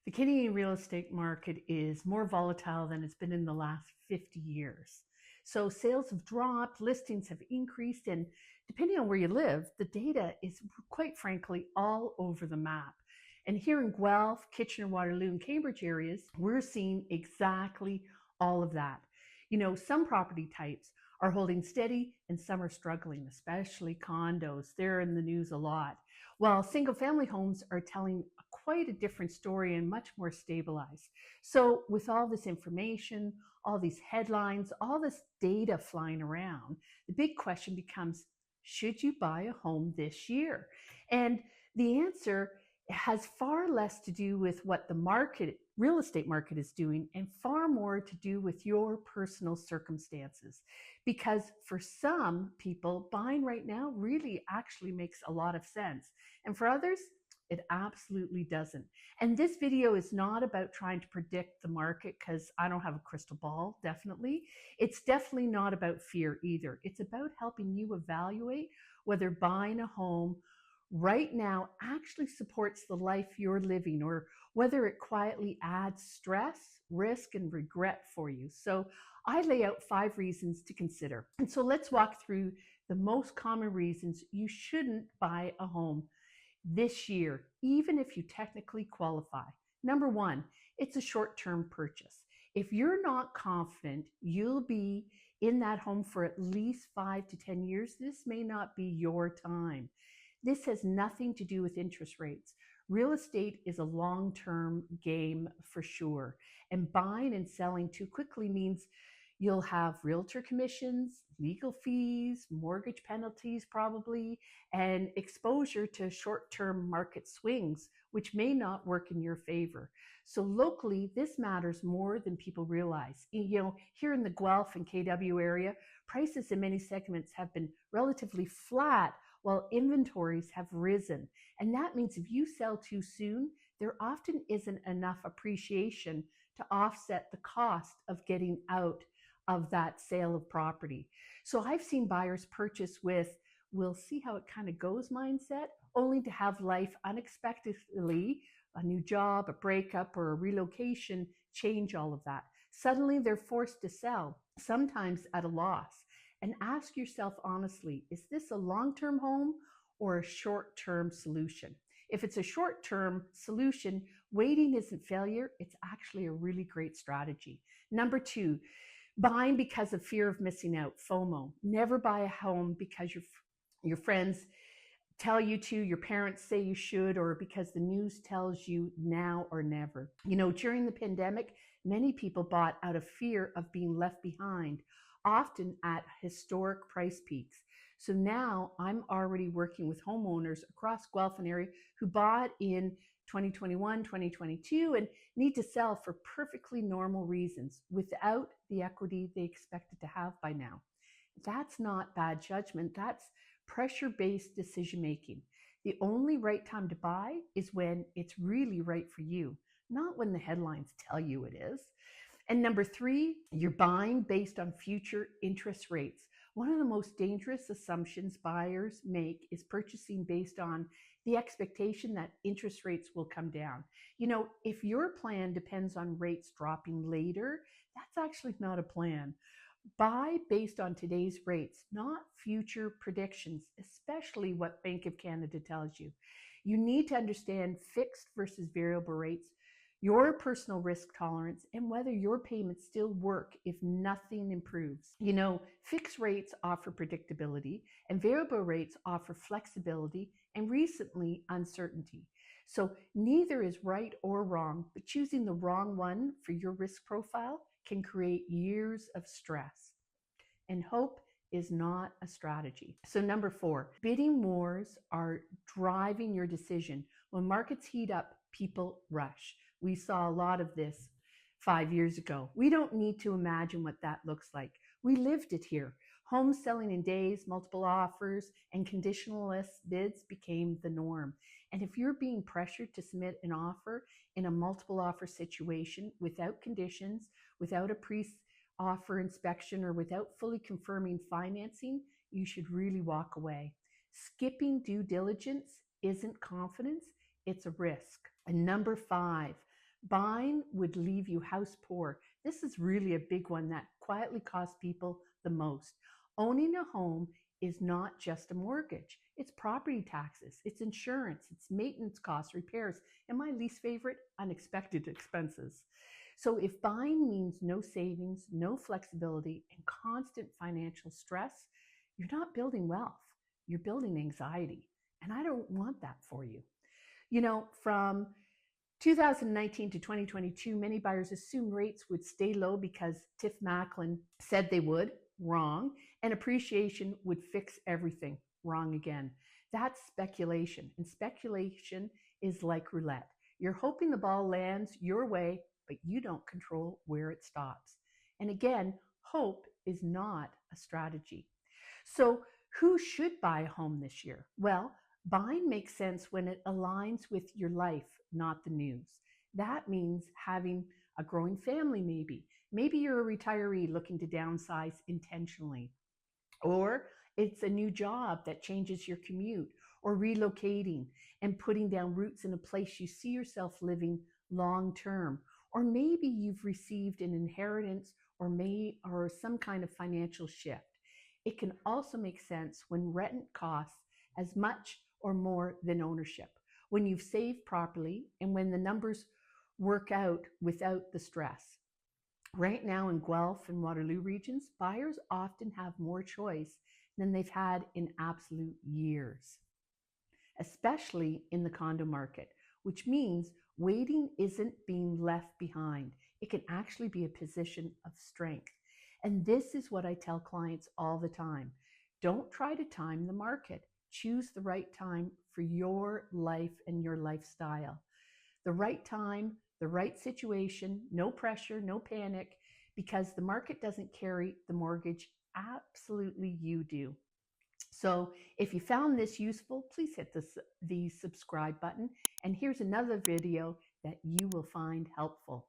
The Canadian real estate market is more volatile than it's been in the last 50 years. So sales have dropped, listings have increased, and depending on where you live, the data is quite frankly all over the map. And here in Guelph, Kitchener-Waterloo, and Cambridge areas, we're seeing exactly all of that. Some property types are holding steady and some are struggling, especially condos. They're in the news a lot. While single family homes are telling quite a different story and much more stabilized. So with all this information, all these headlines, all this data flying around, the big question becomes, should you buy a home this year? And the answer has far less to do with what the real estate market is doing and far more to do with your personal circumstances. Because for some people, buying right now really actually makes a lot of sense. And for others, it absolutely doesn't. And this video is not about trying to predict the market because I don't have a crystal ball, definitely. It's definitely not about fear either. It's about helping you evaluate whether buying a home right now actually supports the life you're living or whether it quietly adds stress, risk, and regret for you. So I lay out 5 reasons to consider. And so let's walk through the most common reasons you shouldn't buy a home this year, even if you technically qualify. Number 1, it's a short-term purchase. If you're not confident you'll be in that home for at least 5 to 10 years, this may not be your time. This has nothing to do with interest rates. Real estate is a long-term game for sure, and buying and selling too quickly means you'll have realtor commissions, legal fees, mortgage penalties probably, and exposure to short-term market swings, which may not work in your favor. So locally, this matters more than people realize. Here in the Guelph and KW area, prices in many segments have been relatively flat while inventories have risen. And that means if you sell too soon, there often isn't enough appreciation to offset the cost of getting out of that sale of property. So I've seen buyers purchase with, we'll see how it kind of goes mindset, only to have life unexpectedly, a new job, a breakup, or a relocation change all of that. Suddenly they're forced to sell, sometimes at a loss. And ask yourself honestly, is this a long-term home or a short-term solution? If it's a short-term solution, waiting isn't failure, it's actually a really great strategy. Number 2, buying because of fear of missing out, FOMO. Never buy a home because your friends tell you to, your parents say you should, or because the news tells you now or never. During the pandemic, many people bought out of fear of being left behind, often at historic price peaks. So now I'm already working with homeowners across Guelph and area who bought in 2021, 2022, and need to sell for perfectly normal reasons without the equity they expected to have by now. That's not bad judgment. That's pressure-based decision-making. The only right time to buy is when it's really right for you, not when the headlines tell you it is. And number 3, you're buying based on future interest rates. One of the most dangerous assumptions buyers make is purchasing based on the expectation that interest rates will come down. If your plan depends on rates dropping later, that's actually not a plan. Buy based on today's rates, not future predictions, especially what Bank of Canada tells you. You need to understand fixed versus variable rates, your personal risk tolerance, and whether your payments still work if nothing improves. Fixed rates offer predictability and variable rates offer flexibility and recently uncertainty. So neither is right or wrong, but choosing the wrong one for your risk profile can create years of stress. And hope is not a strategy. So number 4, bidding wars are driving your decision. When markets heat up, people rush. We saw a lot of this 5 years ago. We don't need to imagine what that looks like. We lived it here. Homes selling in days, multiple offers, and conditionalist bids became the norm. And if you're being pressured to submit an offer in a multiple offer situation without conditions, without a pre-offer inspection, or without fully confirming financing, you should really walk away. Skipping due diligence isn't confidence, it's a risk. And number 5, Buying would leave you house poor. This is really a big one that quietly costs people the most. Owning a home is not just a mortgage. It's property taxes, it's insurance, it's maintenance costs, repairs, and my least favorite, unexpected expenses. So if buying means no savings, no flexibility, and constant financial stress, you're not building wealth. You're building anxiety. And I don't want that for you. From 2019 to 2022, many buyers assumed rates would stay low because Tiff Macklin said they would. Wrong. And appreciation would fix everything. Wrong again. That's speculation. And speculation is like roulette. You're hoping the ball lands your way, but you don't control where it stops. And again, hope is not a strategy. So, who should buy a home this year? Well, buying makes sense when it aligns with your life, not the news. That means having a growing family, maybe. Maybe you're a retiree looking to downsize intentionally, or it's a new job that changes your commute, or relocating and putting down roots in a place you see yourself living long term. Or maybe you've received an inheritance or some kind of financial shift. It can also make sense when rent costs as much or more than ownership, when you've saved properly, and when the numbers work out without the stress. Right now in Guelph and Waterloo regions, buyers often have more choice than they've had in absolute years, especially in the condo market, which means waiting isn't being left behind. It can actually be a position of strength. And this is what I tell clients all the time. Don't try to time the market. Choose the right time for your life and your lifestyle. The right time, the right situation, no pressure, no panic, because the market doesn't carry the mortgage. Absolutely, you do. So if you found this useful, please hit the subscribe button. And here's another video that you will find helpful.